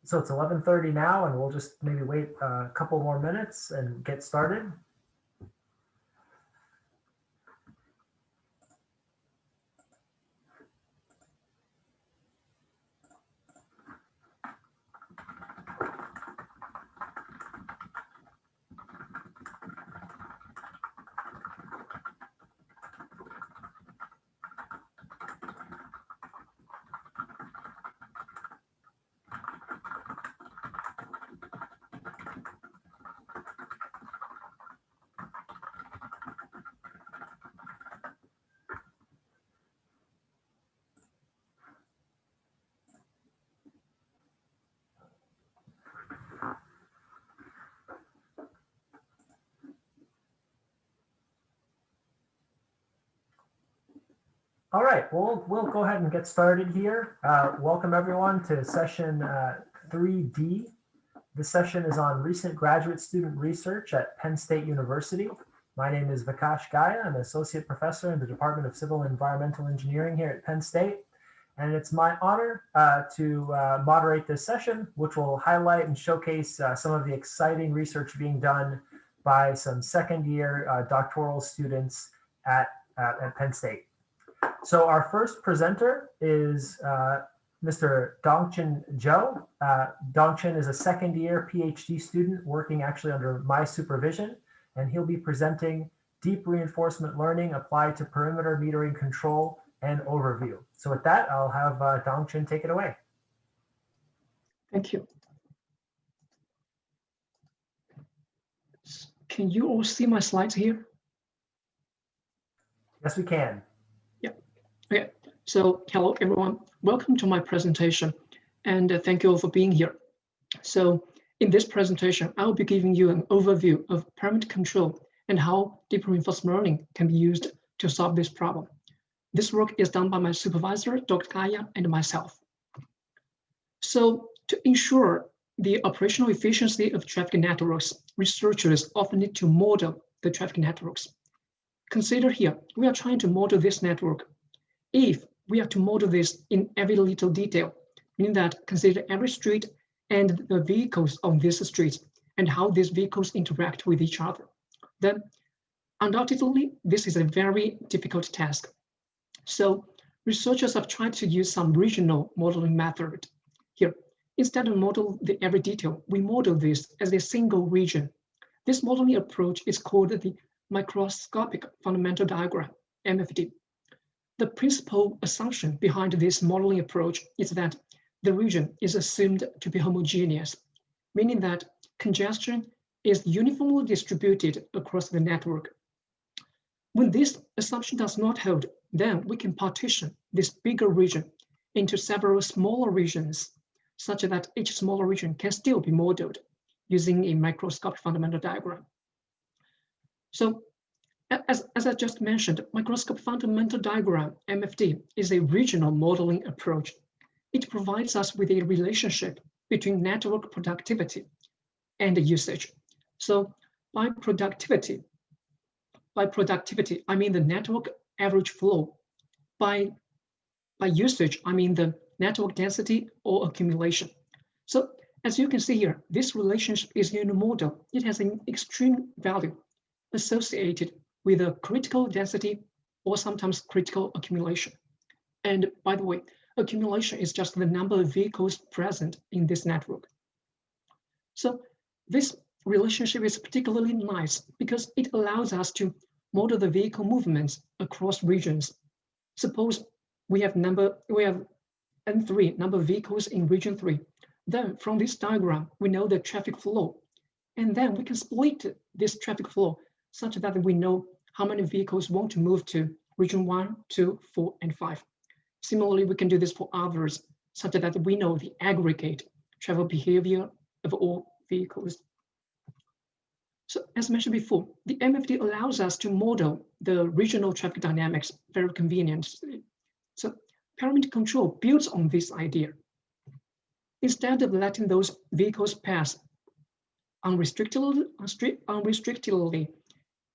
So it's 11:30 now, and we'll just maybe wait a couple more minutes and get started. All right, we'll go ahead and get started here. Welcome everyone to session 3D. This session is on recent graduate student research at Penn State University. My name is Vikash Gaya. I'm an associate professor in the Department of Civil and Environmental Engineering here at Penn State. And it's my honor to moderate this session, which will highlight and showcase some of the exciting research being done by some second-year doctoral students at Penn State. So our first presenter is Mr. Dongchen Zhou. Dongchen is a second-year PhD student working actually under my supervision, and he'll be presenting deep reinforcement learning applied to perimeter metering control and overview. So with that, I'll have Dongchen take it away. Thank you. Can you all see my slides here? Yes, we can. Okay, so hello everyone, welcome to my presentation, and thank you all for being here. So in this presentation, I'll be giving you an overview of perimeter control and how deep reinforcement learning can be used to solve this problem. This work is done by my supervisor, Dr. Kaya, and myself. So to ensure the operational efficiency of traffic networks, researchers often need to model the traffic networks. Consider here, we are trying to model this network. If we are to model this in every little detail, meaning that consider every street and the vehicles on this street and how these vehicles interact with each other, then undoubtedly this is a very difficult task. So researchers have tried to use some regional modeling method. Here, instead of model the every detail, we model this as a single region. This modeling approach is called the Macroscopic Fundamental Diagram, MFD. The principal assumption behind this modeling approach is that the region is assumed to be homogeneous, meaning that congestion is uniformly distributed across the network. When this assumption does not hold, then we can partition this bigger region into several smaller regions, such that each smaller region can still be modeled using a macroscopic fundamental diagram. So, as I just mentioned, Macroscopic Fundamental Diagram, MFD, is a regional modeling approach. It provides us with a relationship between network productivity and usage. So by productivity, I mean the network average flow. By usage, I mean the network density or accumulation. So as you can see here, this relationship is in a model. It has an extreme value associated with a critical density or sometimes critical accumulation. And by the way, accumulation is just the number of vehicles present in this network. So this relationship is particularly nice because it allows us to model the vehicle movements across regions. Suppose we have N3, number of vehicles in region 3. Then from this diagram, we know the traffic flow. And then we can split this traffic flow such that we know how many vehicles want to move to region 1, 2, 4, and 5. Similarly, we can do this for others, such that we know the aggregate travel behavior of all vehicles. So as mentioned before, the MFD allows us to model the regional traffic dynamics very conveniently. So perimeter control builds on this idea. Instead of letting those vehicles pass unrestrictedly,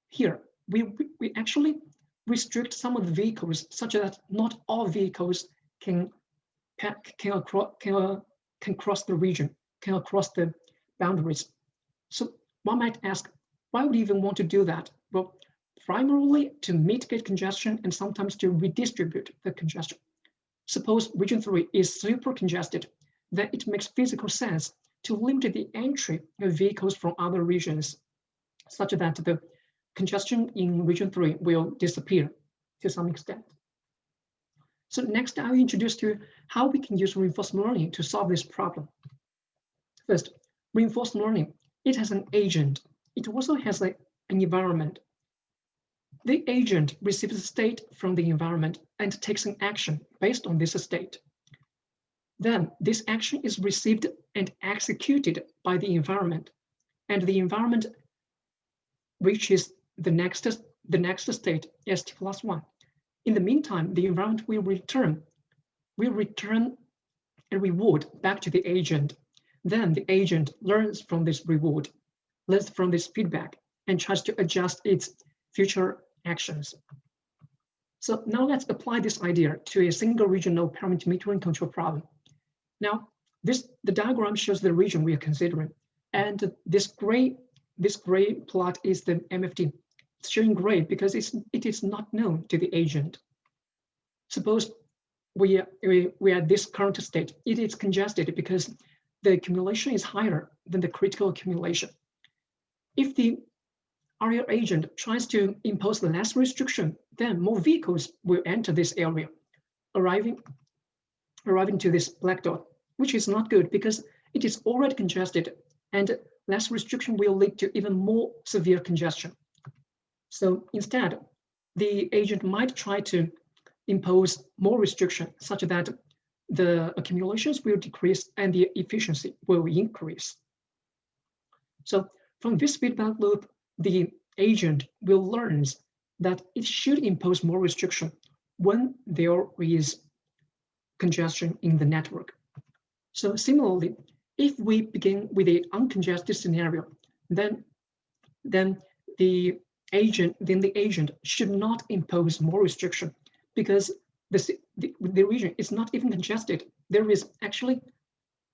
here, we actually restrict some of the vehicles such that not all vehicles can cross the region. can cross the boundaries. So one might ask, why would you even want to do that? Well, primarily to mitigate congestion and sometimes to redistribute the congestion. Suppose region 3 is super congested, then it makes physical sense to limit the entry of vehicles from other regions, such that the congestion in region 3 will disappear to some extent. So next, I'll introduce to you how we can use reinforced learning to solve this problem. First, reinforced learning, it has an agent. It also has an environment. The agent receives a state from the environment and takes an action based on this state. Then this action is received and executed by the environment, and the environment reaches the next state, st plus 1. In the meantime, the environment will return a reward back to the agent. Then the agent learns from this reward, learns from this feedback, and tries to adjust its future actions. So now let's apply this idea to a single regional parameter metering control problem. Now, the diagram shows the region we are considering, and this gray plot is the MFT. It's showing gray because it is not known to the agent. Suppose we are at this current state. It is congested because the accumulation is higher than the critical accumulation. If the area agent tries to impose less restriction, then more vehicles will enter this area, arriving to this black dot, which is not good because it is already congested, and less restriction will lead to even more severe congestion. So instead, the agent might try to impose more restriction such that the accumulations will decrease and the efficiency will increase. So from this feedback loop, the agent will learn that it should impose more restriction when there is congestion in the network. So similarly, if we begin with an uncongested scenario, then the agent should not impose more restriction because the region is not even congested. There is actually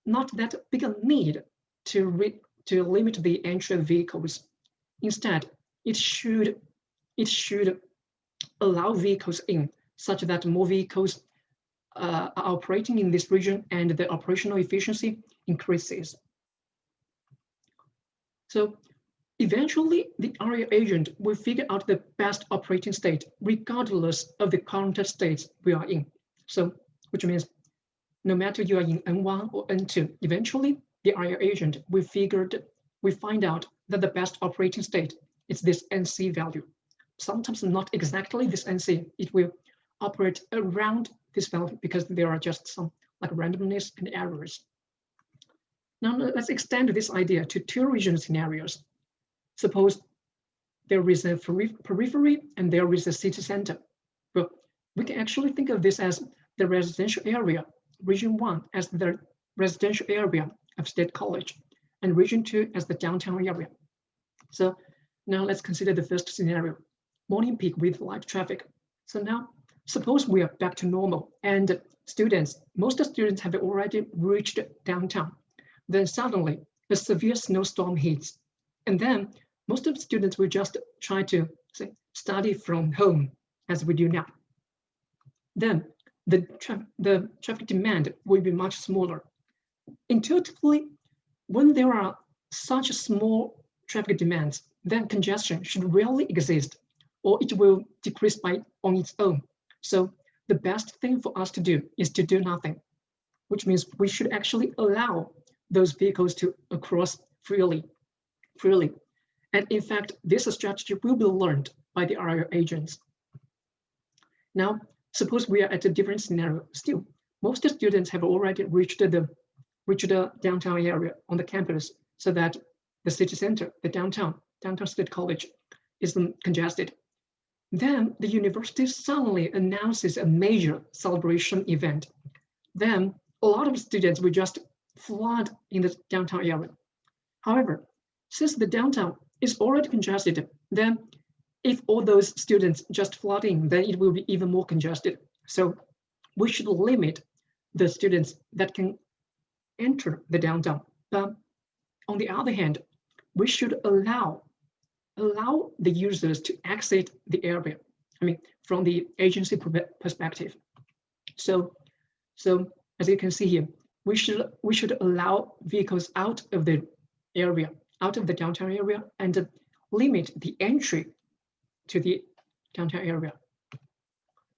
not that big a need to limit the entry of vehicles. Instead, it should allow vehicles in such that more vehicles are operating in this region and the operational efficiency increases. So eventually, the area agent will figure out the best operating state regardless of the current states we are in. So, which means no matter you are in N1 or N2, eventually the area agent will find out that the best operating state is this NC value. Sometimes not exactly this NC, it will operate around this value because there are just some like randomness and errors. Now let's extend this idea to two region scenarios. Suppose there is a periphery and there is a city center. Well, we can actually think of this as the residential area, region 1 as the residential area of State College, and region 2 as the downtown area. So now let's consider the first scenario, morning peak with light traffic. So now suppose we are back to normal and most students have already reached downtown. Then suddenly a severe snowstorm hits, and then most of the students will just try to study from home as we do now. Then the traffic demand will be much smaller. Intuitively, when there are such small traffic demands, then congestion should rarely exist, or it will decrease on its own. So the best thing for us to do is to do nothing, which means we should actually allow those vehicles to cross freely. And in fact, this strategy will be learned by the area agents. Now, suppose we are at a different scenario. Still, most students have already reached the downtown area on the campus, so that the city center, the downtown State College, is congested. Then the university suddenly announces a major celebration event. Then a lot of students will just flood in the downtown area. However, since the downtown is already congested, then if all those students just flood in, then it will be even more congested. So we should limit the students that can enter the downtown But on the other hand, we should allow the users to exit the area. I mean, from the agency perspective. So as you can see here, we should allow vehicles out of the area, out of the downtown area, and limit the entry to the downtown area.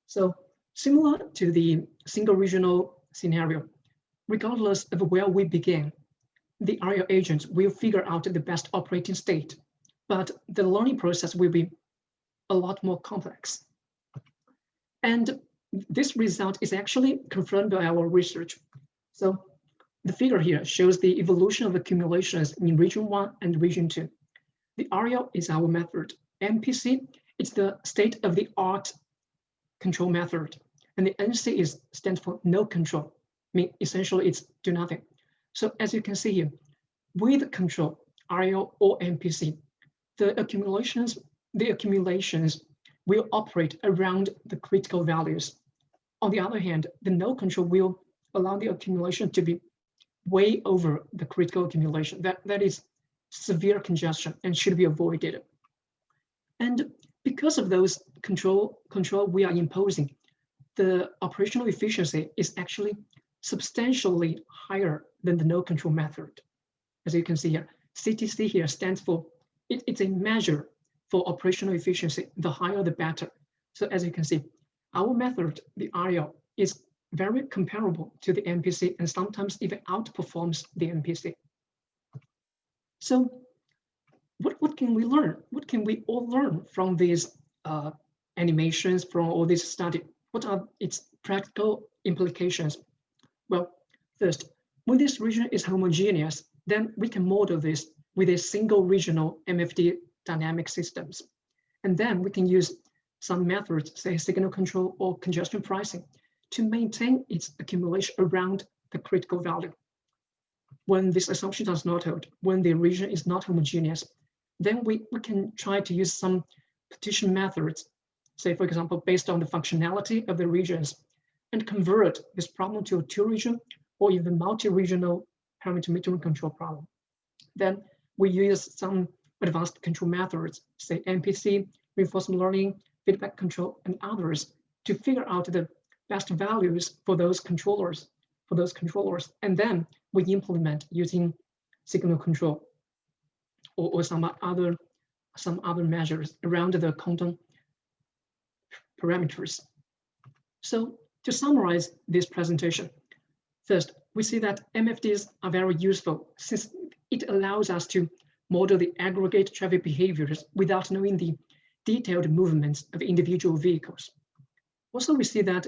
So similar to the single regional scenario, regardless of where we begin, the RL agents will figure out the best operating state, but the learning process will be a lot more complex. And this result is actually confirmed by our research. So the figure here shows the evolution of accumulations in region 1 and region 2. The RL is our method. MPC is the state-of-the-art control method. And the NC stands for no control. I mean, essentially it's do nothing. So as you can see here, with control, RL or MPC, the accumulations will operate around the critical values. On the other hand, the no control will allow the accumulation to be way over the critical accumulation. That is severe congestion and should be avoided. And because of those control we are imposing, the operational efficiency is actually substantially higher than the no control method. As you can see here, CTC here stands for, it's a measure for operational efficiency. The higher, the better. So as you can see, our method, the RL, is very comparable to the MPC and sometimes even outperforms the MPC. So what can we learn? What can we all learn from these animations, from all this study? What are its practical implications? Well, first, when this region is homogeneous, then we can model this with a single regional MFD dynamic systems. And then we can use some methods, say signal control or congestion pricing, to maintain its accumulation around the critical value. When this assumption does not hold, when the region is not homogeneous, then we can try to use some partition methods, say, for example, based on the functionality of the regions, and convert this problem to a two-region or even multi-regional parameter metering control problem. Then we use some advanced control methods, say MPC, reinforcement learning, feedback control, and others to figure out the best values for those controllers, and then we implement using signal control or some other measures around the content parameters. So to summarize this presentation, first, we see that MFDs are very useful since it allows us to model the aggregate traffic behaviors without knowing the detailed movements of individual vehicles. Also, we see that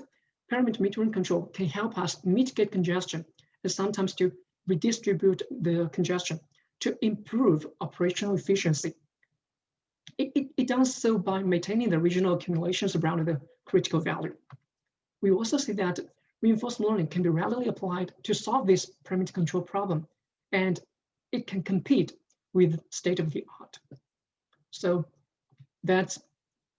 parameter metering control can help us mitigate congestion and sometimes to redistribute the congestion to improve operational efficiency. It does so by maintaining the regional accumulations around the critical value. We also see that reinforcement learning can be readily applied to solve this parameter control problem, and it can compete with state-of-the-art. So that's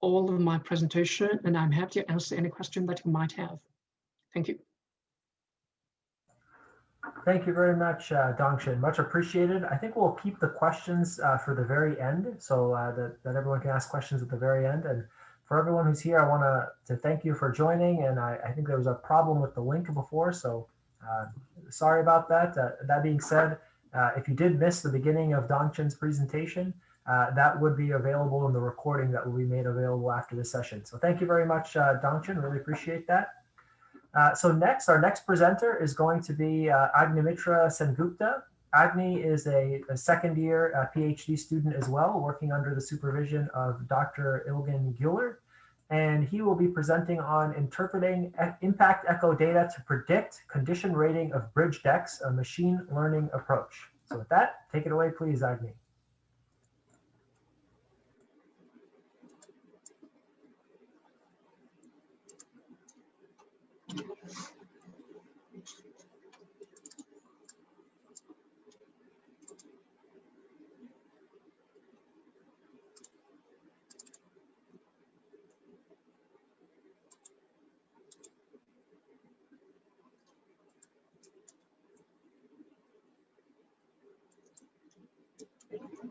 all of my presentation, and I'm happy to answer any question that you might have. Thank you. Thank you very much, Dongshin. Much appreciated. I think we'll keep the questions for the very end, so that everyone can ask questions at the very end. And for everyone who's here, I want to thank you for joining. And I think there was a problem with the link before, so sorry about that. That being said, if you did miss the beginning of Dongshin's presentation, that would be available in the recording that will be made available after this session. So thank you very much, Dongshin. Really appreciate that. So next, our next presenter is going to be Agnimitra Sengupta. Agni is a second year PhD student as well, working under the supervision of Dr. Ilgen Güler. And he will be presenting on interpreting impact echo data to predict condition rating of bridge decks, a machine learning approach. So with that, take it away, please, Agni.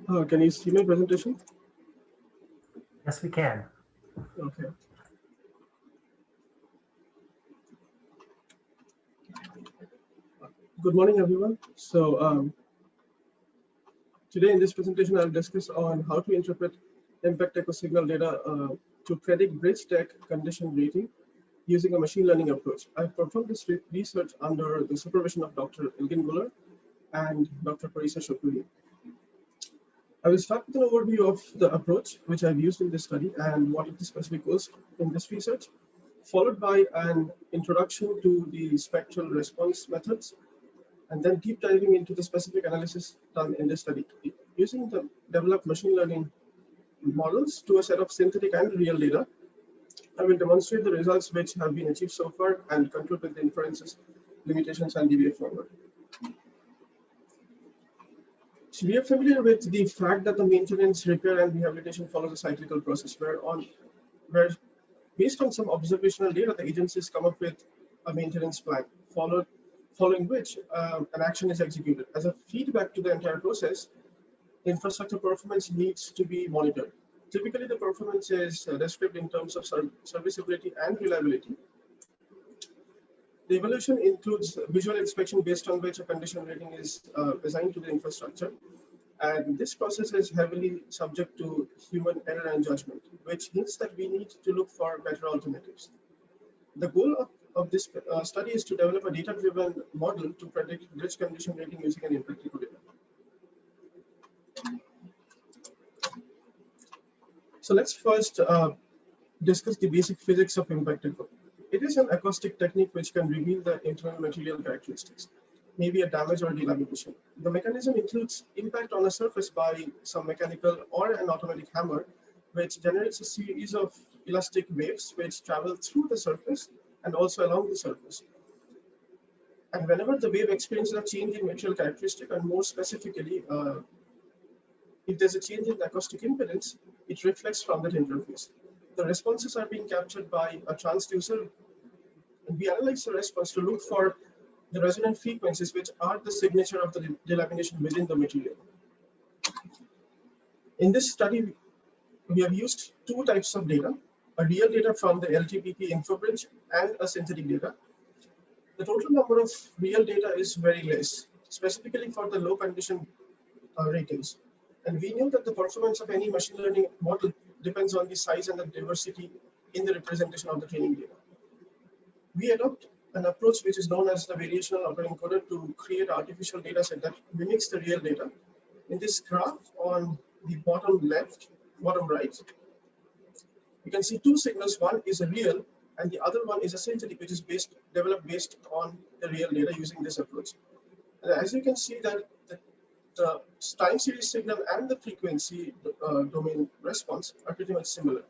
Can you see my presentation? Yes, we can. Okay. Good morning, everyone. So today in this presentation, I'll discuss on how to interpret impact echo signal data to predict bridge deck condition rating using a machine learning approach. I performed this research under the supervision of Dr. Ilgin Guler and Dr. Parisa Shokuri. I will start with an overview of the approach which I've used in this study and what are the specific goals in this research, followed by an introduction to the spectral response methods, and then deep diving into the specific analysis done in this study. Using the developed machine learning models to a set of synthetic and real data, I will demonstrate the results which have been achieved so far and conclude with the inferences, limitations, and the way forward. So we are familiar with the fact that the maintenance, repair, and rehabilitation follows a cyclical process where based on some observational data, the agencies come up with a maintenance plan, following which an action is executed. As a feedback to the entire process, infrastructure performance needs to be monitored. Typically, the performance is described in terms of serviceability and reliability. The evaluation includes visual inspection based on which a condition rating is assigned to the infrastructure. And this process is heavily subject to human error and judgment, which hints that we need to look for better alternatives. The goal of this study is to develop a data-driven model to predict bridge condition rating using an impact echo data. So let's first discuss the basic physics of impact echo. It is an acoustic technique which can reveal the internal material characteristics, maybe a damage or delamination. The mechanism includes impact on a surface by some mechanical or an automatic hammer, which generates a series of elastic waves which travel through the surface and also along the surface. And whenever the wave experiences a change in material characteristic, and more specifically, if there's a change in the acoustic impedance, it reflects from that interface. The responses are being captured by a transducer, and we analyze the response to look for the resonant frequencies, which are the signature of the delamination within the material. In this study, we have used two types of data, a real data from the LTPP InfoBridge and a synthetic data. The total number of real data is very less, specifically for the low condition ratings. And we know that the performance of any machine learning model depends on the size and the diversity in the representation of the training data. We adopt an approach which is known as the variational autoencoder to create an artificial data set that mimics the real data. In this graph on the bottom right, you can see two signals. One is a real and the other one is a synthetic, which is developed based on the real data using this approach. And as you can see that the time series signal and the frequency domain response are pretty much similar.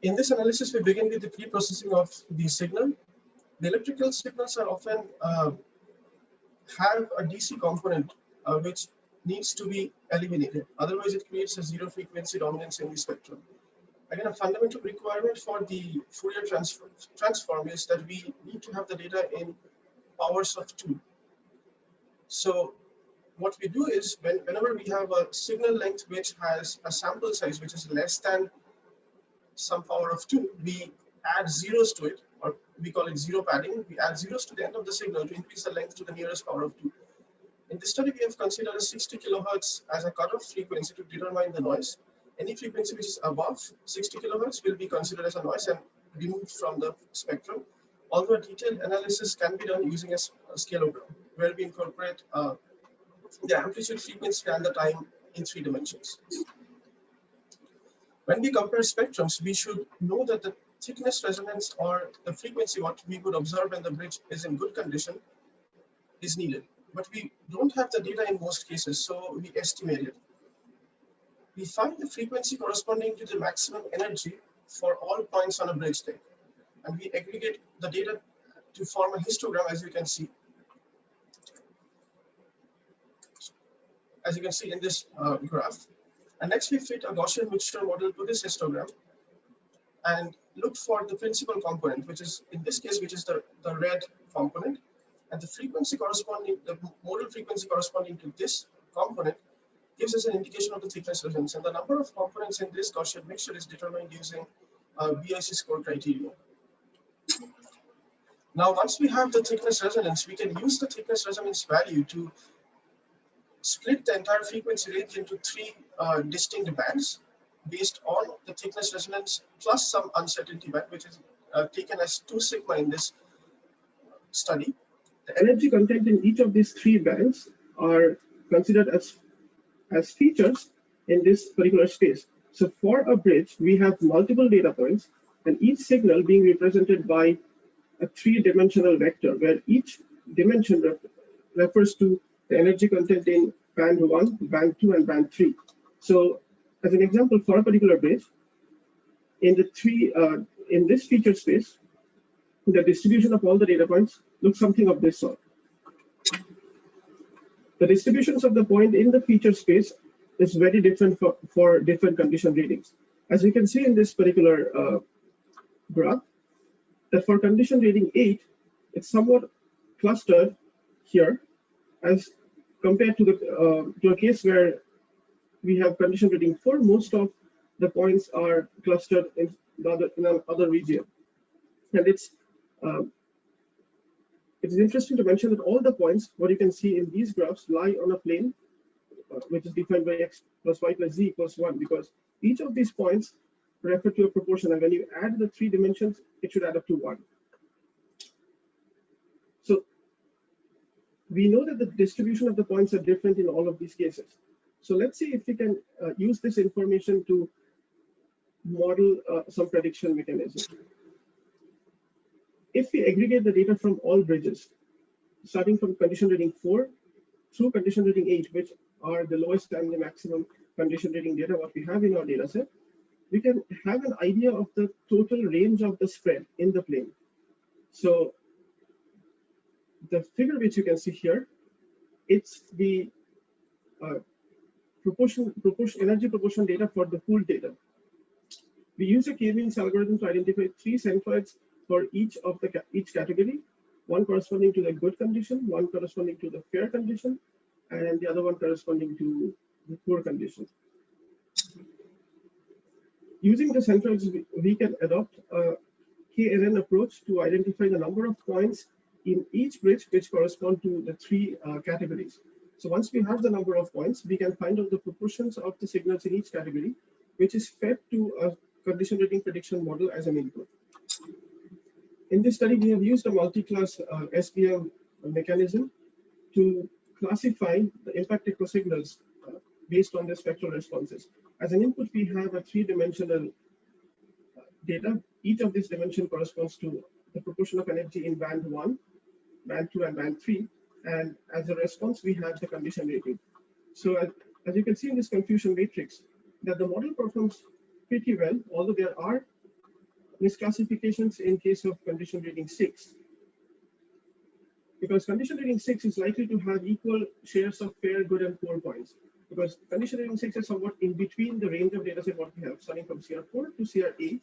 In this analysis, we begin with the pre-processing of the signal. The electrical signals are often have a DC component which needs to be eliminated. Otherwise, it creates a zero frequency dominance in the spectrum. Again, a fundamental requirement for the Fourier transform is that we need to have the data in powers of 2. So what we do is whenever we have a signal length which has a sample size which is less than some power of 2, we add zeros to it, or we call it zero padding. We add zeros to the end of the signal to increase the length to the nearest power of 2. In this study, we have considered a 60 kilohertz as a cutoff frequency to determine the noise. Any frequency which is above 60 kilohertz will be considered as a noise and removed from the spectrum. Although a detailed analysis can be done using a scaleogram, where we incorporate the amplitude, frequency, and the time in 3 dimensions. When we compare spectrums, we should know that the thickness resonance or the frequency what we would observe when the bridge is in good condition is needed. But we don't have the data in most cases, so we estimate it. We find the frequency corresponding to the maximum energy for all points on a bridge deck. And we aggregate the data to form a histogram, as you can see. As you can see in this graph. And next we fit a Gaussian mixture model to this histogram and look for the principal component, which is in this case, which is the red component. And the frequency corresponding, the modal frequency corresponding to this component gives us an indication of the thickness resonance. And the number of components in this Gaussian mixture is determined using BIC score criteria. Now, once we have the thickness resonance, we can use the thickness resonance value to split the entire frequency range into three distinct bands based on the thickness resonance plus some uncertainty band, which is taken as 2 sigma in this study. The energy content in each of these three bands are considered as features in this particular space. So for a bridge, we have multiple data points, and each signal being represented by a 3-dimensional vector, where each dimension refers to the energy content in band 1, band 2, and band 3. So as an example, for a particular bridge, in this feature space, the distribution of all the data points looks something of this sort. The distributions of the point in the feature space is very different for different condition readings. As we can see in this particular graph, that for condition reading 8, it's somewhat clustered here as compared to a case where we have condition reading 4. Most of the points are clustered in another region. And it's interesting to mention that all the points, what you can see in these graphs, lie on a plane which is defined by x plus y plus z equals 1, because each of these points refer to a proportion, and when you add the 3 dimensions, it should add up to 1. So we know that the distribution of the points are different in all of these cases. So let's see if we can use this information to model some prediction mechanism. If we aggregate the data from all bridges, starting from condition reading 4 through condition reading 8, which are the lowest and the maximum condition reading data what we have in our data set, we can have an idea of the total range of the spread in the plane. So the figure which you can see here, it's the energy proportion data for the pooled data. We use a K-means algorithm to identify 3 centroids for each category, one corresponding to the good condition, one corresponding to the fair condition, and the other one corresponding to the poor condition. Using the centroids, we can adopt a KNN approach to identify the number of points in each bridge which correspond to the 3 categories. So once we have the number of points, we can find out the proportions of the signals in each category, which is fed to a condition reading prediction model as an input. In this study, we have used a multi-class SPM mechanism to classify the impact echo signals based on the spectral responses. As an input, we have a 3-dimensional data. Each of these dimensions corresponds to the proportion of energy in band 1, band 2, and band 3. And as a response, we have the condition rating. So as you can see in this confusion matrix, that the model performs pretty well, although there are misclassifications in case of condition rating 6. Because condition rating 6 is likely to have equal shares of fair, good, and poor points. Because condition rating 6 is somewhat in between the range of data set what we have, starting from CR4 to CR8.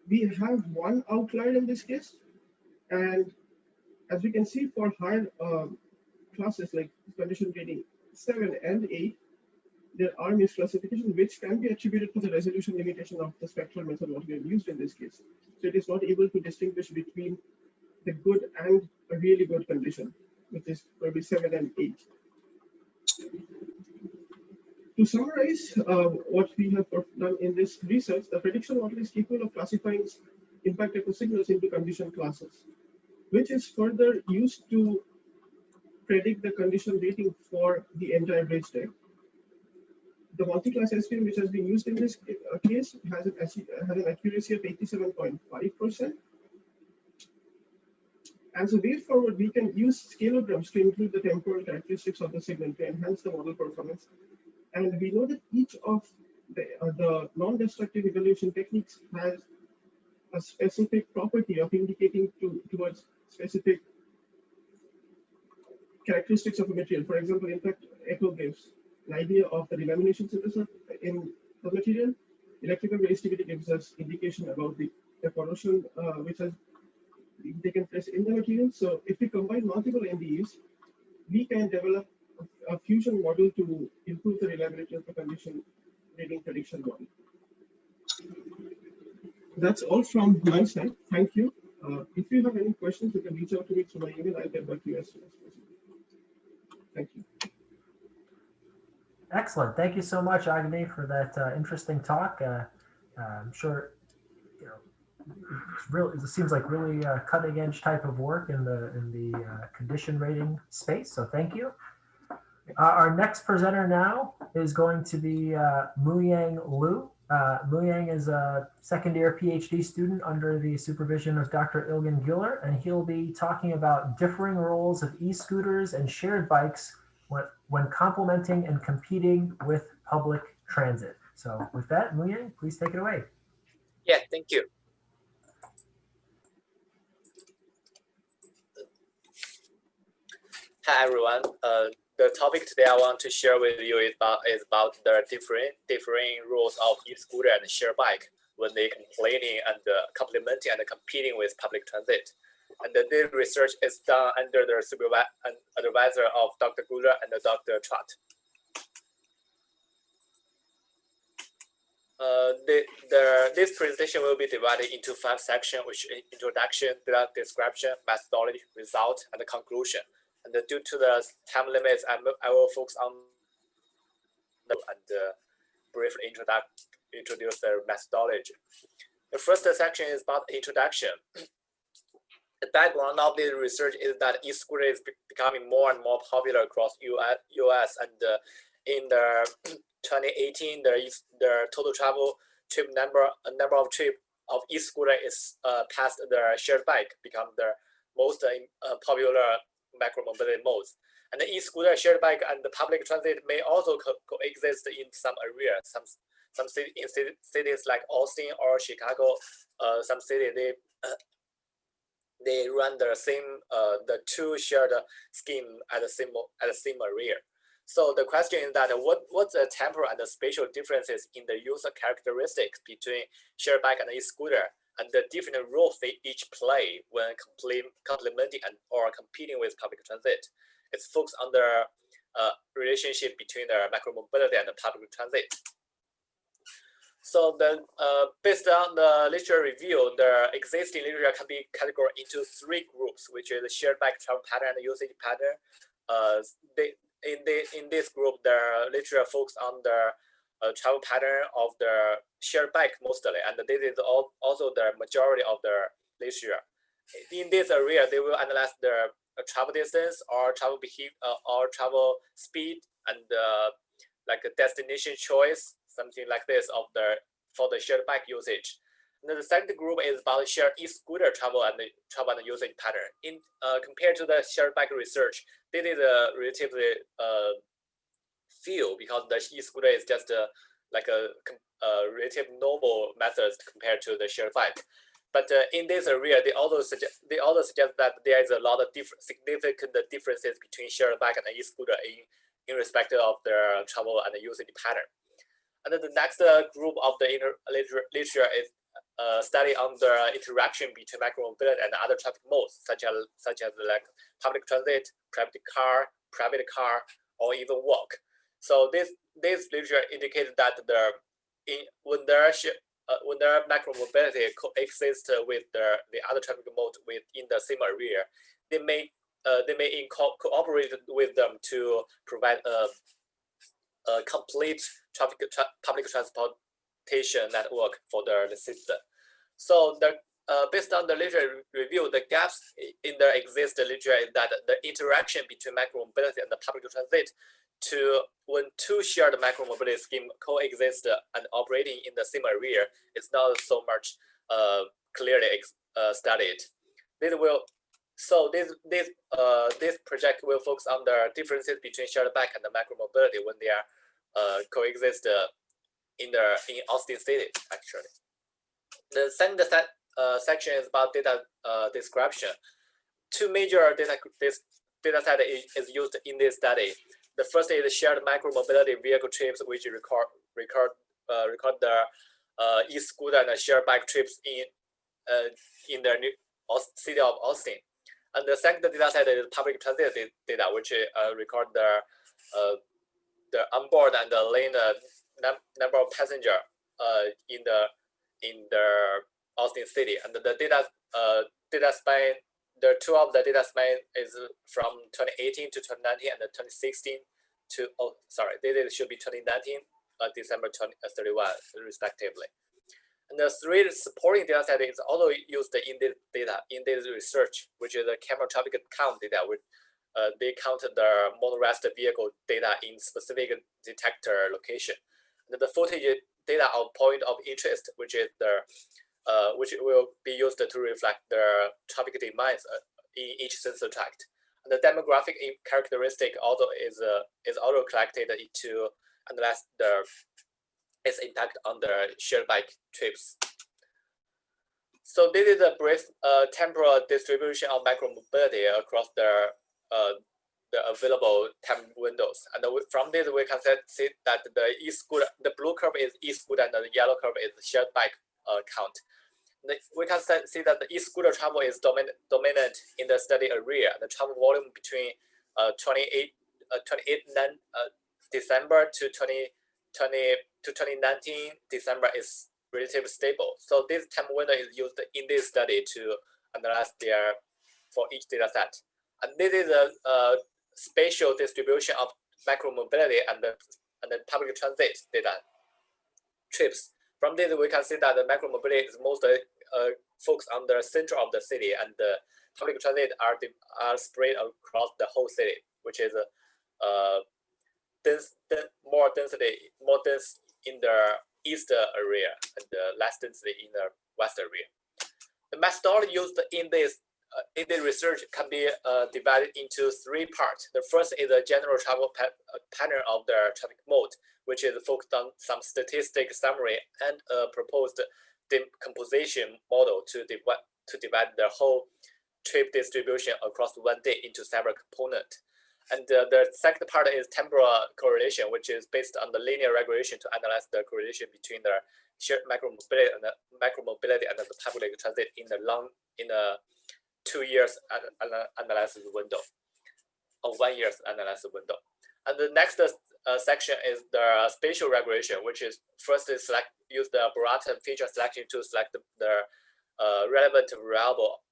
We have one outlier in this case, and as we can see for higher classes like condition rating 7 and 8, there are misclassifications which can be attributed to the resolution limitation of the spectral method what we have used in this case. So it is not able to distinguish between the good and a really good condition, which is probably 7 and 8. To summarize what we have done in this research, the prediction model is capable of classifying impact echo signals into condition classes, which is further used to predict the condition rating for the entire bridge deck. The multi-class SPM which has been used in this case has an accuracy of 87.5%. As a way forward, we can use scalograms to include the temporal characteristics of the signal to enhance the model performance. And we know that each of the non-destructive evaluation techniques has a specific property of indicating towards specific characteristics of a material. For example, impact echo gives an idea of the delamination synthesis in the material. Electrical resistivity gives us indication about the corrosion, which has being taken place in the material. So if we combine multiple NDEs, we can develop a fusion model to improve the reliability of the condition rating prediction model. That's all from my side. Thank you. If you have any questions, you can reach out to me through my email. I'll get back to you as soon as possible. Thank you. Excellent. Thank you so much, Agni, for that interesting talk. I'm sure it seems like really cutting edge type of work in the condition rating space. So thank you. Our next presenter now is going to be Muyang Liu. Muyang is a second-year PhD student under the supervision of Dr. Ilgen Güler, and he'll be talking about differing roles of e-scooters and shared bikes when complementing and competing with public transit. So with that, Muyang, please take it away. Yeah, thank you. Hi, everyone. The topic today I want to share with you is about the differing roles of e-scooter and share bike when they completing and complementing and competing with public transit. And this research is done under the advisor of Dr. Güler and Dr. Trott. This presentation will be divided into 5 sections, which is introduction, data description, methodology, result, and the conclusion. And due to the time limits, I will focus on briefly introduce the methodology. The first section is about introduction. The background of this research is that e-scooter is becoming more and more popular across US, and in the 2018, the total travel trip number of trip of e-scooter is past the shared bike, become the most popular micromobility modes. And the e-scooter, shared bike, and the public transit may also coexist in some areas. Some cities like Austin or Chicago, some cities they run the same the two shared scheme at the same area. So the question is that what's the temporal and the spatial differences in the user characteristics between shared bike and e-scooter, and the different roles they each play when complementing or competing with public transit? It's focused on the relationship between the micromobility and the public transit. So based on the literature review, the existing literature can be categorized into 3 groups, which is the shared bike travel pattern and usage pattern. In this group, the literature focuses on the travel pattern of the shared bike mostly, and this is also the majority of the literature. In this area, they will analyze the travel distance or travel behavior or travel speed and like a destination choice, something like this for the shared bike usage. And the second group is about shared e-scooter travel and usage pattern. Compared to the shared bike research, this is a relatively few, because the e-scooter is just like a relative normal method compared to the shared bike. But in this area, they also suggest that there is a lot of significant differences between shared bike and e-scooter in respect of their travel and usage pattern. And then the next group of the literature is study on the interaction between micromobility and other traffic modes, such as like public transit, private car, or even walk. So this literature indicates that when their micromobility coexists with the other traffic mode within the same area, they may cooperate with them to provide a complete public transportation network for the system. So based on the literature review, the gaps in the existing literature is that the interaction between micromobility and the public transit when 2 shared micromobility schemes coexist and operating in the same area is not so much clearly studied. This project will focus on the differences between shared bike and the micromobility when they are coexist in Austin City, actually. The second section is about data description. 2 major data set is used in this study. The first is the shared micromobility vehicle trips, which record the e-scooter and shared bike trips in the city of Austin. And the second data set is public transit data, which record the onboard and the lane number of passenger in the Austin city. And the data span, the two of the data span is from 2018 to 2019 and 2016 to, this should be 2019, December 31, respectively. And the three supporting data set is also used in this research, which is the camera traffic count data, which they counted the motorized vehicle data in specific detector location. And the footage data of point of interest, which is which will be used to reflect the traffic demands in each sensor tract. And the demographic characteristic also is also collected to analyze its impact on the shared bike trips. So this is a brief temporal distribution of micromobility across the available time windows. And from this, we can see that the blue curve is e-scooter and the yellow curve is shared bike count. We can see that the e-scooter travel is dominant in the study area. The travel volume between 28 December to 2019 December is relatively stable. So this time window is used in this study to analyze for each data set. And this is a spatial distribution of micromobility and the public transit data trips. From this, we can see that the micromobility is mostly focused on the center of the city, and the public transit are spread across the whole city, which is more dense in the east area and less density in the west area. The methodology used in this research can be divided into three parts. The first is a general travel pattern of the traffic mode, which is focused on some statistic summary and a proposed decomposition model to divide the whole trip distribution across one day into several components. And the second part is temporal correlation, which is based on the linear regression to analyze the correlation between the shared micromobility and the public transit in a 2 years analysis window, or 1 year's analysis window. And the next section is the spatial regression, which is first use the broad feature selection to select the relevant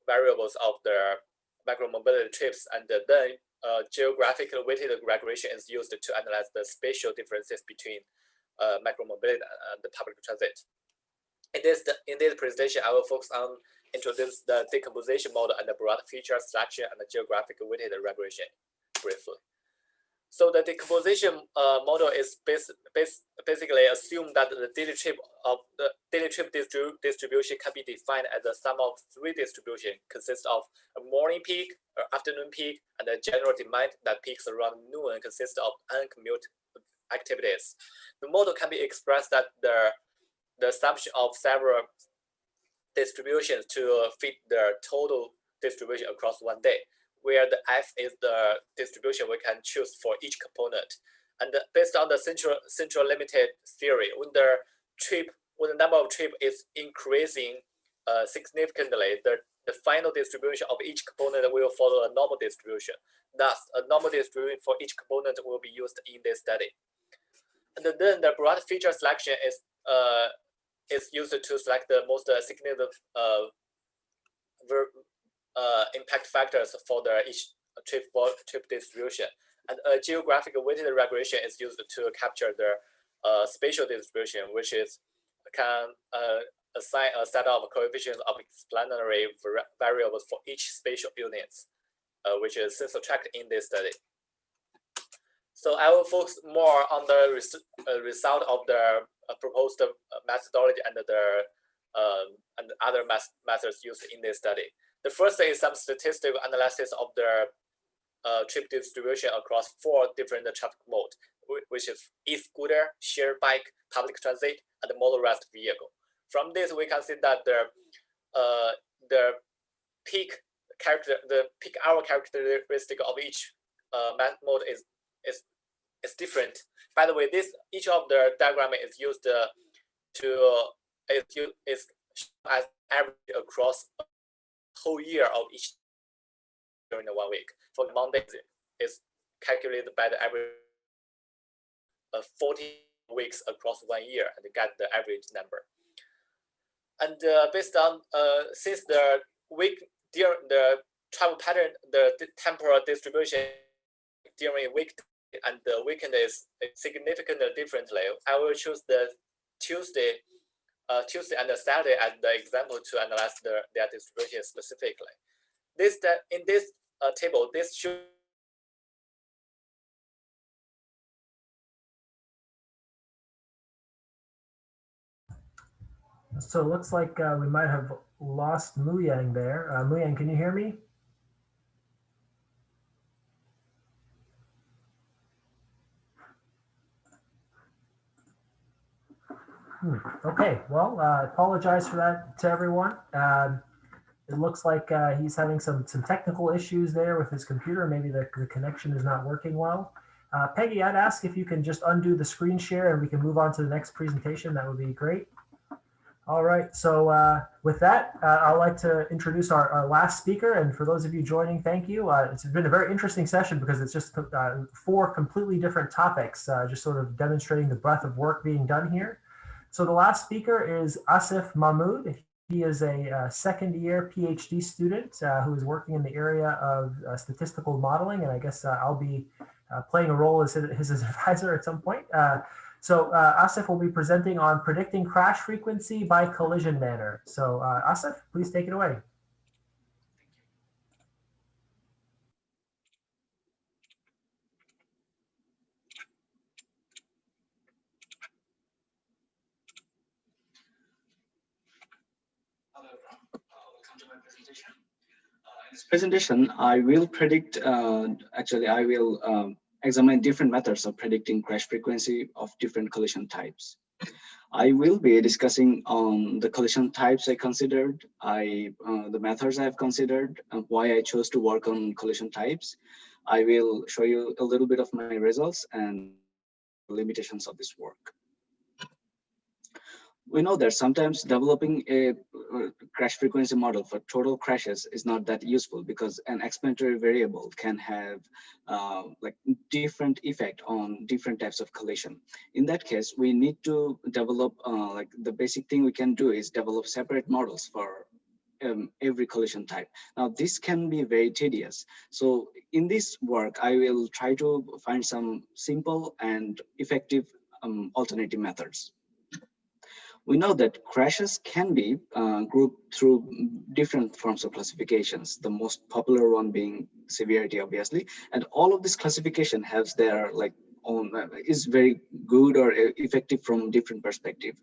variables of the micromobility trips, and then geographical weighted regression is used to analyze the spatial differences between micromobility and the public transit. In this presentation, I will focus on introduce the decomposition model and the broad feature selection and the geographical weighted regression briefly. So the decomposition model is basically assume that the daily trip distribution can be defined as a sum of three distributions, consists of a morning peak, or afternoon peak, and a general demand that peaks around noon consists of uncommute activities. The model can be expressed that the assumption of several distributions to fit the total distribution across one day, where the F is the distribution we can choose for each component. And based on the central limited theory, when the number of trips is increasing significantly, the final distribution of each component will follow a normal distribution. Thus, a normal distribution for each component will be used in this study. And then the broad feature selection is used to select the most significant impact factors for each trip distribution. And a geographical weighted regression is used to capture the spatial distribution, which can assign a set of coefficients of explanatory variables for each spatial units, which is sensor tract in this study. So I will focus more on the result of the proposed methodology and other methods used in this study. The first is some statistical analysis of the trip distribution across 4 different traffic modes, which is e-scooter, shared bike, public transit, and motorized vehicle. From this, we can see that the peak hour characteristic of each mode is different. By the way, each of the diagram is used is as average across whole year of each during the 1 week. For Monday, is calculated by the average of 40 weeks across 1 year and get the average number. And based on since the week during the travel pattern, the temporal distribution during weekday and the weekend is significantly differently, I will choose the Tuesday and the Saturday as the example to analyze their distribution specifically. In this table, this shows So it looks like we might have lost Muyang there. Muyang, can you hear me? Okay, well, I apologize for that to everyone. It looks like he's having some technical issues there with his computer. Maybe the connection is not working well. Peggy, I'd ask if you can just undo the screen share and we can move on to the next presentation. That would be great. All right, so with that, I'd like to introduce our last speaker. And for those of you joining, thank you. It's been a very interesting session because it's just 4 completely different topics, just sort of demonstrating the breadth of work being done here. So the last speaker is Asif Mahmood. He is a second-year PhD student who is working in the area of statistical modeling, and I guess I'll be playing a role as his advisor at some point. So Asif will be presenting on predicting crash frequency by collision manner. So Asif, please take it away. Hello, welcome to my presentation. In this presentation, I will predict, I will examine different methods of predicting crash frequency of different collision types. I will be discussing on the collision types I considered, the methods I've considered, and why I chose to work on collision types. I will show you a little bit of my results and limitations of this work. We know that sometimes developing a crash frequency model for total crashes is not that useful because an explanatory variable can have like different effect on different types of collision. In that case, we need to develop like the basic thing we can do is develop separate models for every collision type. Now, this can be very tedious. So in this work, I will try to find some simple and effective alternative methods. We know that crashes can be grouped through different forms of classifications, the most popular one being severity, obviously, and all of this classification has their like own, is very good or effective from different perspective.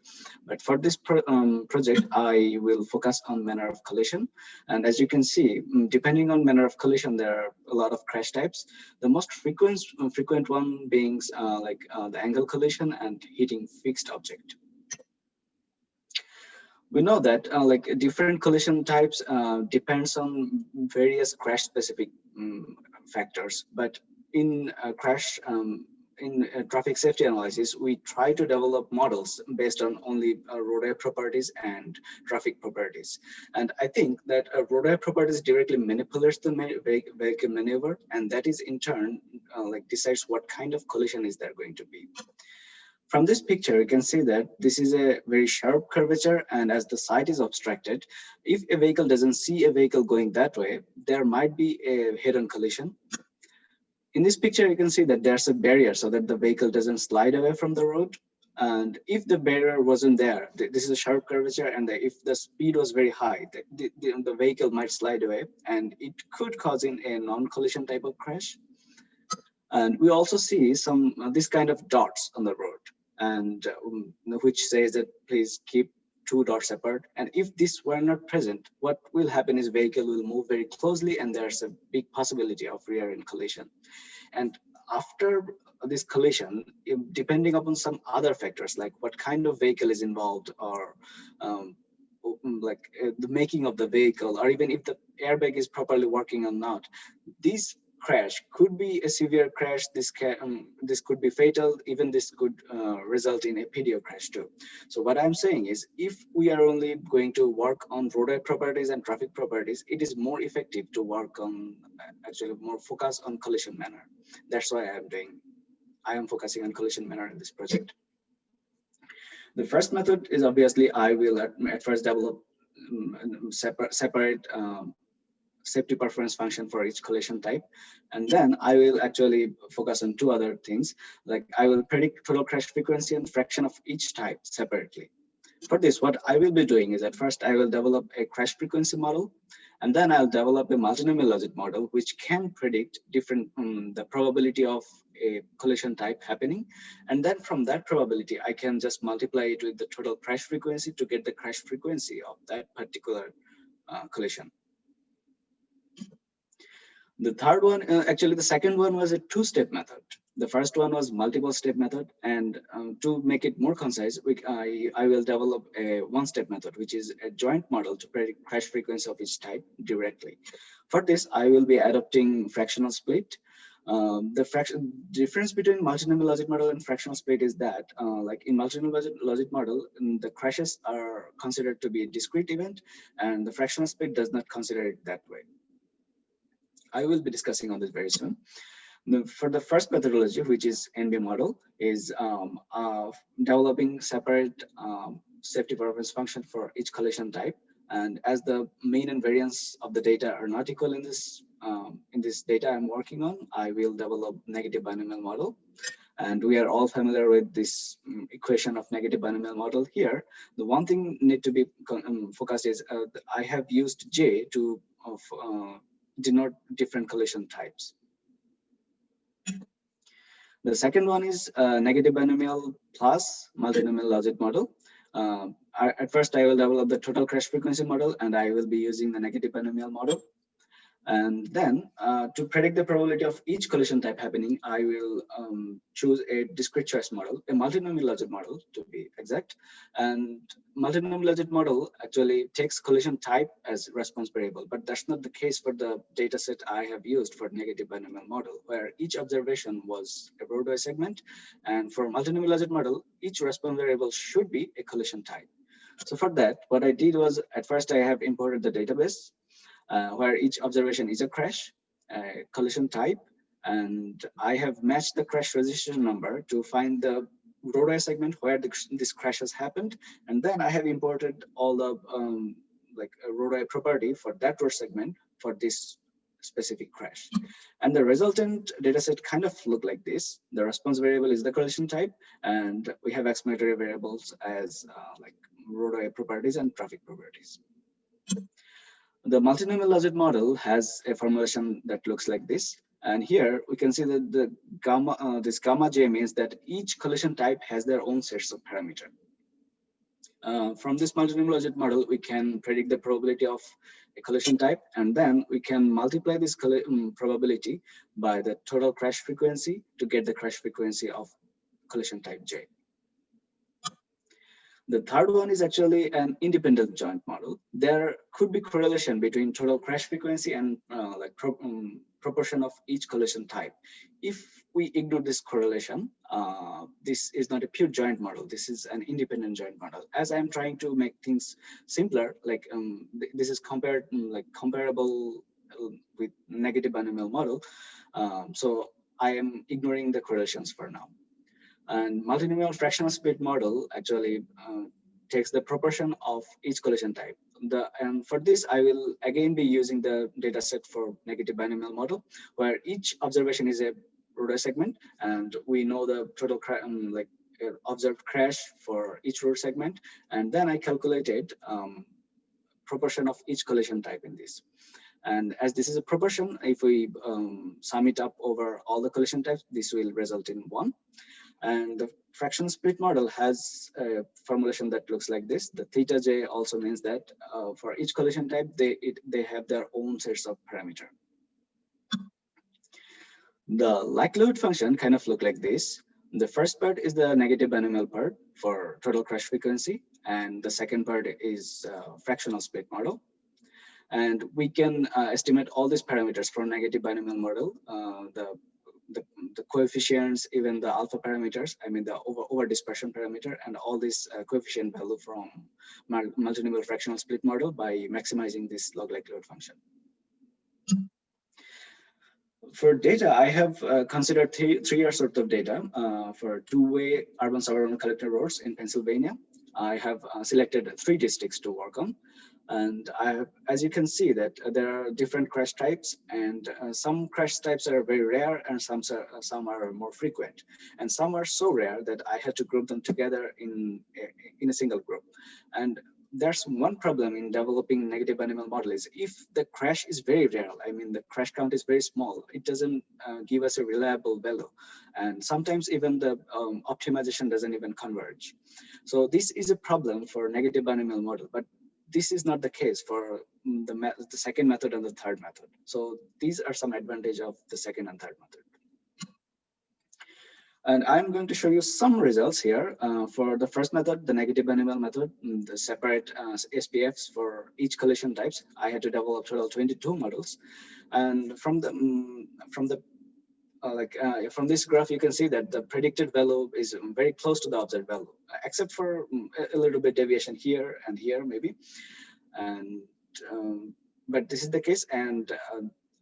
But for this project, I will focus on manner of collision. And as you can see, depending on manner of collision, there are a lot of crash types. The most frequent one being the angle collision and hitting fixed object. We know that like different collision types depends on various crash specific factors, but in traffic safety analysis, we try to develop models based on only roadway properties and traffic properties. And I think that roadway properties directly manipulates the vehicle maneuver, and that is in turn like decides what kind of collision is there going to be. From this picture, you can see that this is a very sharp curvature, and as the sight is obstructed, if a vehicle doesn't see a vehicle going that way, there might be a head-on collision. In this picture, you can see that there's a barrier so that the vehicle doesn't slide away from the road. And if the barrier wasn't there, this is a sharp curvature, and if the speed was very high, the vehicle might slide away, and it could cause a non-collision type of crash. And we also see some this kind of dots on the road, and which says that please keep 2 dots apart. And if this were not present, what will happen is vehicle will move very closely, and there's a big possibility of rear-end collision. And after this collision, depending upon some other factors like what kind of vehicle is involved, or the making of the vehicle, or even if the airbag is properly working or not, these crash could be a severe crash. This could be fatal. Even this could result in a PDO crash too. So what I'm saying is, if we are only going to work on roadway properties and traffic properties, it is more effective to work on actually more focus on collision manner. That's why I am focusing on collision manner in this project. The first method is obviously I will at first develop separate safety performance function for each collision type, and then I will actually focus on two other things, like I will predict total crash frequency and fraction of each type separately. For this, what I will be doing is at first I will develop a crash frequency model, and then I'll develop a multinomial logic model which can predict different the probability of a collision type happening, and then from that probability I can just multiply it with the total crash frequency to get the crash frequency of that particular collision. The third one, actually the second one, was a two-step method. The first one was multiple step method, and to make it more concise, I will develop a one-step method, which is a joint model to predict crash frequency of each type directly. For this, I will be adopting fractional split. The difference between multinomial logic model and fractional split is that, like in multinomial logic model, the crashes are considered to be a discrete event, and the fractional split does not consider it that way. I will be discussing on this very soon. For the first methodology, which is NB model, is developing separate safety performance function for each collision type. And as the mean and variance of the data are not equal in this data I'm working on, I will develop negative binomial model. And we are all familiar with this equation of negative binomial model here. The one thing need to be focused is I have used J to denote different collision types. The second one is negative binomial plus multinomial logic model. At first, I will develop the total crash frequency model, and I will be using the negative binomial model. And then to predict the probability of each collision type happening, I will choose a discrete choice model, a multinomial logic model to be exact. And multinomial logic model actually takes collision type as response variable, but that's not the case for the data set I have used for negative binomial model, where each observation was a roadway segment. And for multinomial logic model, each response variable should be a collision type. So for that, what I did was, at first I have imported the database, where each observation is a crash, collision type, and I have matched the crash registration number to find the roadway segment where this crash has happened, and then I have imported all the like a roadway property for that road segment for this specific crash. And the resultant dataset kind of look like this. The response variable is the collision type, and we have explanatory variables as like roadway properties and traffic properties. The multinomial logic model has a formulation that looks like this. And here we can see that the gamma, this gamma j means that each collision type has their own sets of parameters. From this multinomial logic model, we can predict the probability of a collision type, and then we can multiply this probability by the total crash frequency to get the crash frequency of collision type J. The third one is actually an independent joint model. There could be correlation between total crash frequency and proportion of each collision type. If we ignore this correlation, this is not a pure joint model. This is an independent joint model. As I'm trying to make things simpler, like this is comparable with negative binomial model. So I am ignoring the correlations for now. And multinomial fractional split model actually takes the proportion of each collision type. And for this, I will again be using the data set for negative binomial model, where each observation is a roadway segment, and we know the total observed crash for each road segment. And then I calculated proportion of each collision type in this. And as this is a proportion, if we sum it up over all the collision types, this will result in 1. And the fraction split model has a formulation that looks like this. The theta j also means that for each collision type, they have their own sets of parameter. The likelihood function kind of look like this. The first part is the negative binomial part for total crash frequency, and the second part is fractional split model. And we can estimate all these parameters for negative binomial model, the coefficients, even the alpha parameters, I mean the over dispersion parameter, and all this coefficient value from multinomial fractional split model by maximizing this log likelihood function. For data, I have considered three years worth of data for two-way urban suburban collector roads in Pennsylvania. I have selected 3 districts to work on. And as you can see that there are different crash types, and some crash types are very rare and some are more frequent. And some are so rare that I had to group them together in a single group. And there's one problem in developing negative binomial model is if the crash is very rare, I mean the crash count is very small, it doesn't give us a reliable value. And sometimes even the optimization doesn't even converge. So this is a problem for negative binomial model, but this is not the case for the second method and the third method. So these are some advantage of the second and third method. And I'm going to show you some results here for the first method, the negative binomial method, the separate SPFs for each collision types. I had to develop total 22 models. And from this graph, you can see that the predicted value is very close to the observed value, except for a little bit deviation here and here maybe. And but this is the case, and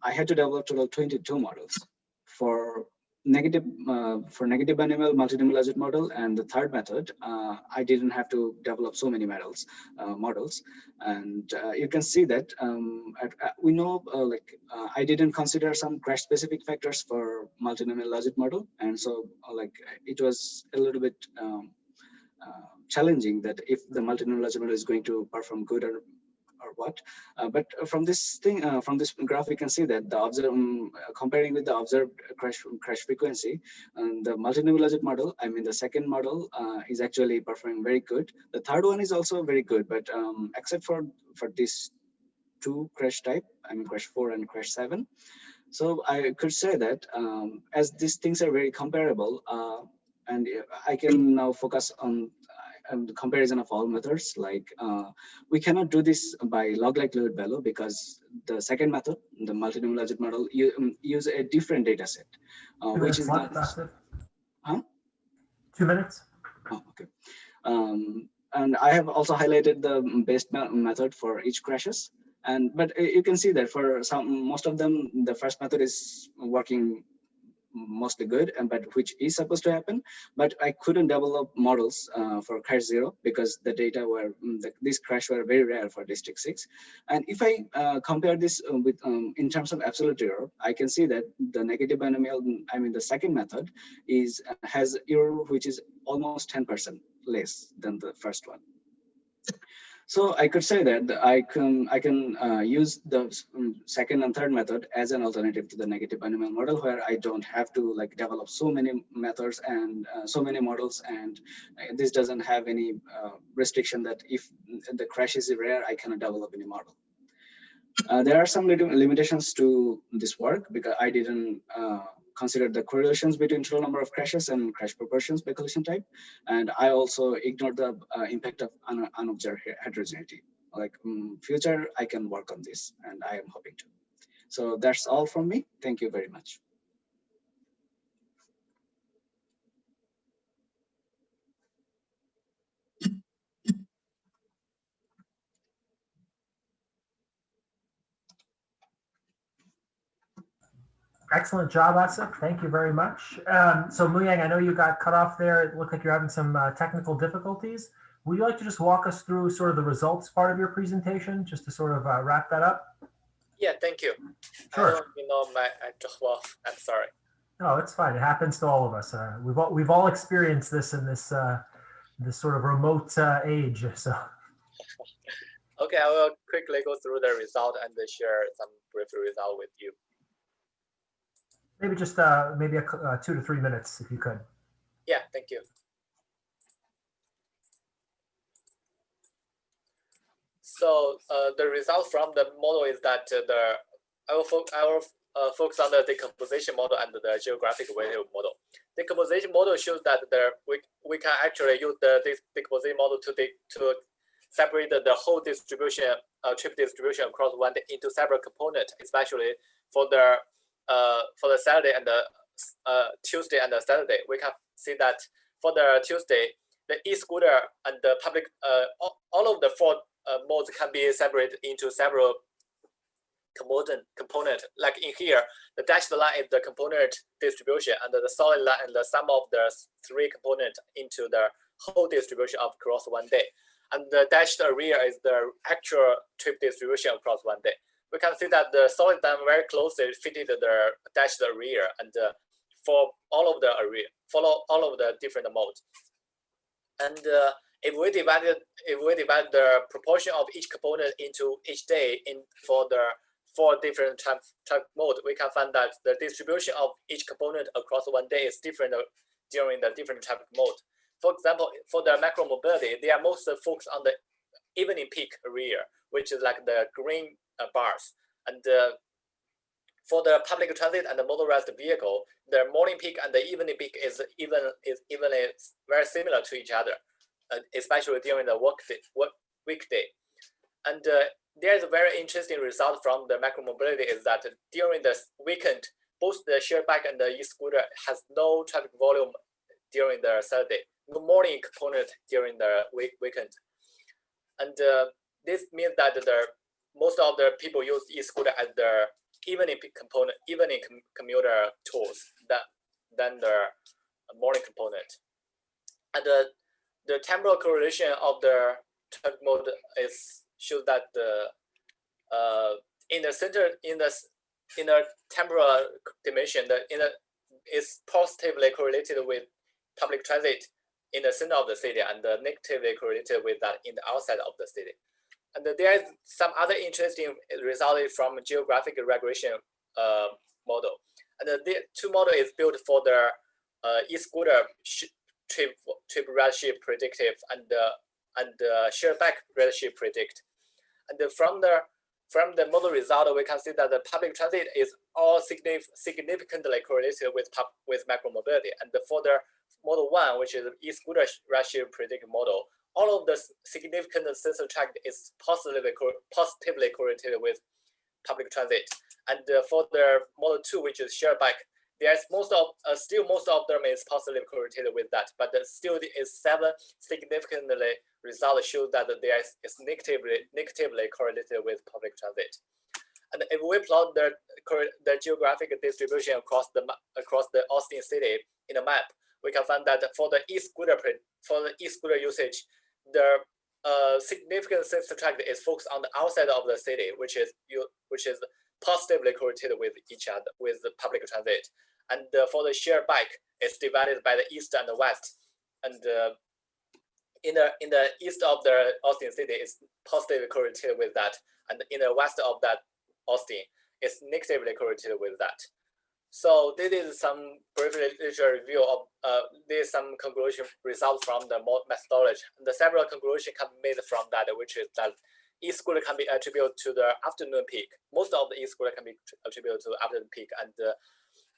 I had to develop total 22 models for negative binomial multinomial algebraic model. And the third method, I didn't have to develop so many models. And you can see that we know I didn't consider some crash specific factors for multinomial algebraic model, and so it was a little bit challenging that if the multinomial algebraic model is going to perform good or what. But from this graph, we can see that the comparing with the observed crash frequency, and the multinomial algebraic model, I mean the second model is actually performing very good. The third one is also very good, but except for these 2 crash type, I mean crash 4 and crash 7. So I could say that as these things are very comparable, and I can now focus on the comparison of all methods. We cannot do this by log likelihood value because the second method, the multinomial algebraic model, use a different data set, which is not. Huh? 2 minutes. Oh, okay. And I have also highlighted the best method for each crashes. But you can see that for most of them, the first method is working mostly good, but which is supposed to happen. But I couldn't develop models for crash 0 because the data were these crash were very rare for district 6. And if I compare this with in terms of absolute error, I can see that the negative binomial, I mean the second method, has error which is almost 10% less than the first one. So I could say that I can use the second and third method as an alternative to the negative binomial model, where I don't have to develop so many methods and so many models, and this doesn't have any restriction that if the crash is rare, I cannot develop any model. There are some limitations to this work because I didn't consider the correlations between total number of crashes and crash proportions by collision type. And I also ignored the impact of unobserved heterogeneity. Future, I can work on this, and I am hoping to. So that's all from me. Thank you very much. Excellent job, Asif. Thank you very much. So Muyang, I know you got cut off there. It looked like you're having some technical difficulties. Would you like to just walk us through sort of the results part of your presentation, just to sort of wrap that up? Yeah, thank you. Sure. I don't know I dropped off. I'm sorry. No, it's fine. It happens to all of us. We've all experienced this in this this sort of remote age. So. Okay, I will quickly go through the result and share some brief result with you. Maybe just maybe 2 to 3 minutes, if you could. Yeah, thank you. So the result from the model is that I will focus on the decomposition model and the geographic weighted model. Decomposition model shows that we can actually use the decomposition model to separate the whole distribution trip distribution across one day into several components, especially for the Saturday and the Tuesday and the Saturday. We can see that for the Tuesday, the e-scooter and the public, all of the four modes can be separated into several component. Like in here, the dashed line is the component distribution, and the solid line and the sum of the three components into the whole distribution of across one day. And the dashed area is the actual trip distribution across one day. We can see that the solid line very closely fitted the dashed area, and for all of the area, follow all of the different modes. And if we divide the proportion of each component into each day for the four different type mode, we can find that the distribution of each component across one day is different during the different type mode. For example, for the macro mobility, they are most focused on the evening peak area, which is like the green bars. And for the public transit and the motorized vehicle, the morning peak and the evening peak is evenly very similar to each other, especially during the weekday. And there's a very interesting result from the macro mobility is that during the weekend, both the shared bike and the e-scooter has no traffic volume during the Saturday, no morning component during the weekend. And this means that most of the people use e-scooter as the evening component, evening commuter tools than the morning component. And the temporal correlation of the traffic mode shows that in the center, in the temporal dimension, is positively correlated with public transit in the center of the city, and negatively correlated with that in the outside of the city. And there is some other interesting resulted from geographic regression model. And the two model is built for the e-scooter trip ridership predictive and shared bike ridership predict. And from the model result, we can see that the public transit is all significantly correlated with macro mobility. And for the model 1, which is e-scooter ridership predictive model, all of the significant sensor track is positively correlated with public transit. And for the model 2, which is shared bike, there's still most of them is positively correlated with that, but still is 7 significantly results show that there is negatively correlated with public transit. And if we plot the geographic distribution across the Austin city in a map, we can find that for the e-scooter usage, the significant sensor tract is focused on the outside of the city, which is positively correlated with each other with the public transit. And for the shared bike, it's divided by the east and the west. And in the east of the Austin city, it's positively correlated with that, and in the west of that Austin, it's negatively correlated with that. So this is some brief literature review of there's some conclusion results from the methodology. And the several conclusions can be made from that, which is that e-scooter can be attributed to the afternoon peak. Most of the e-scooter can be attributed to the afternoon peak, and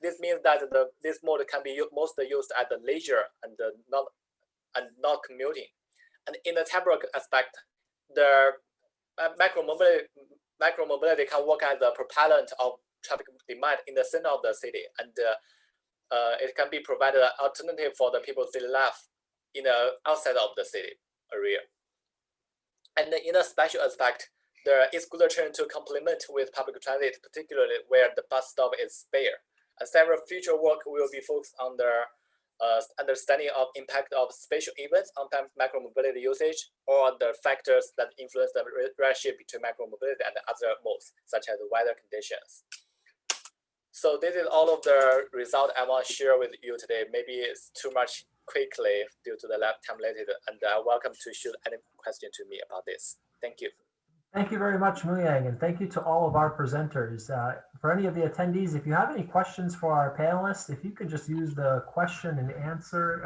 this means that this mode can be mostly used at the leisure and not commuting. And in the temporal aspect, the macro mobility can work as a propellant of traffic demand in the center of the city, and it can be provided an alternative for the people city life in the outside of the city area. And in a special aspect, the e-scooter train to complement with public transit, particularly where the bus stop is spare. And several future work will be focused on the understanding of impact of spatial events on macro mobility usage, or the factors that influence the relationship between macro mobility and other modes, such as weather conditions. So this is all of the result I want to share with you today. Maybe it's too much quickly due to the lab time limited, and welcome to shoot any question to me about this. Thank you. Thank you very much, Muyang, and thank you to all of our presenters. For any of the attendees, if you have any questions for our panelists, if you could just use the question and answer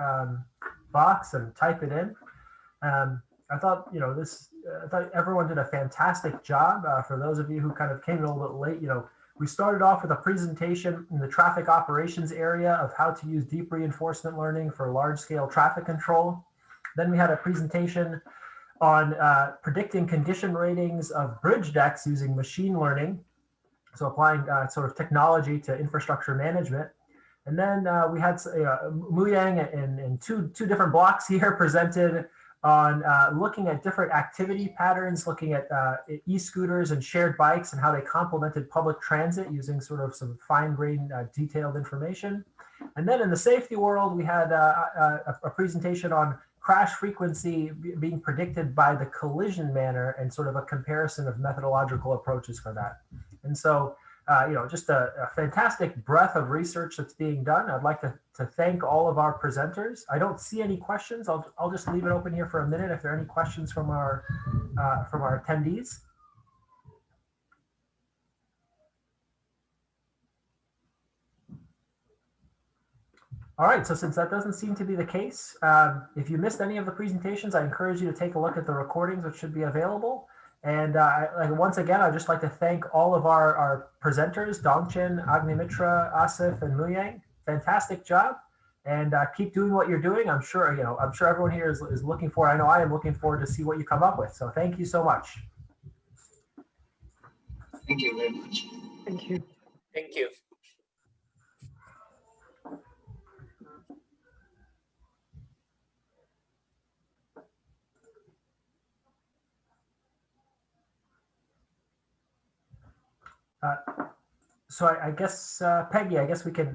box and type it in. I thought, I thought everyone did a fantastic job. For those of you who kind of came a little bit late, we started off with a presentation in the traffic operations area of how to use deep reinforcement learning for large-scale traffic control. Then we had a presentation on predicting condition ratings of bridge decks using machine learning, so applying sort of technology to infrastructure management. And then we had Muyang in two different blocks here presented on looking at different activity patterns, looking at e-scooters and shared bikes and how they complemented public transit using sort of some fine-grained detailed information. And then in the safety world, we had a presentation on crash frequency being predicted by the collision manner and sort of a comparison of methodological approaches for that. And so, just a fantastic breadth of research that's being done. I'd like to thank all of our presenters. I don't see any questions. I'll just leave it open here for a minute if there are any questions from our attendees. All right, so since that doesn't seem to be the case, if you missed any of the presentations, I encourage you to take a look at the recordings, which should be available. And once again, I'd just like to thank all of our presenters, Dongchen, Agnimitra, Asif, and Muyang. Fantastic job. And keep doing what you're doing. I'm sure, I'm sure everyone here is looking forward. I know I am looking forward to see what you come up with. So thank you so much. Thank you very much. Thank you. Thank you. So I guess, Peggy, I guess we can